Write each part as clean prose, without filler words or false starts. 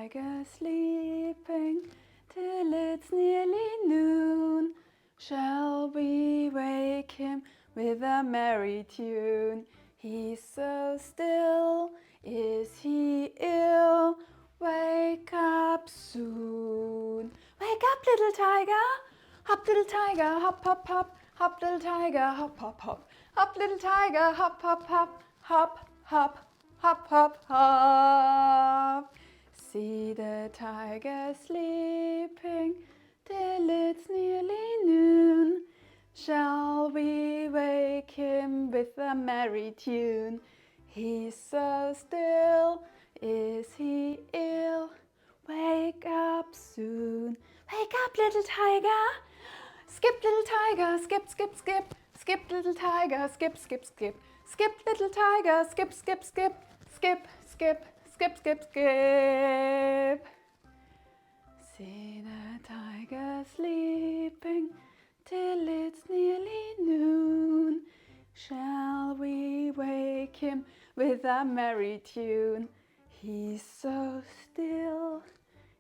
tiger sleeping till it's nearly noon. Shall we wake him with a merry tune? He's so still, is he ill? Wake up soon. Wake up, little tiger. Hop, little tiger, hop, hop, hop. Hop, little tiger, hop, hop, hop. Hop, little tiger, hop, hop, hop. Hop, hop, hop, hop, hop. See the tiger sleeping till it's nearly noon. Shall we wake him with a merry tune? He's so still, is he ill? Wake up soon. Wake up, little tiger. Skip, little tiger, skip, skip, skip. Skip, little tiger, skip, skip, skip. Skip, little tiger, skip, skip, skip. Skip, skip, skip, skip, skip. See the tiger sleeping till it's nearly noon. Shall we wake him with a merry tune? He's so still,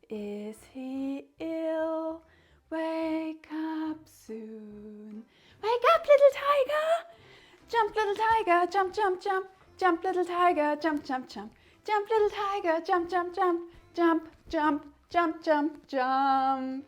is he ill? Wake up soon. Wake up, little tiger! Jump, little tiger, jump, jump, jump. Jump, little tiger, jump, jump, jump. Jump, little tiger, jump, jump, jump. Jump, jump, jump, jump, jump.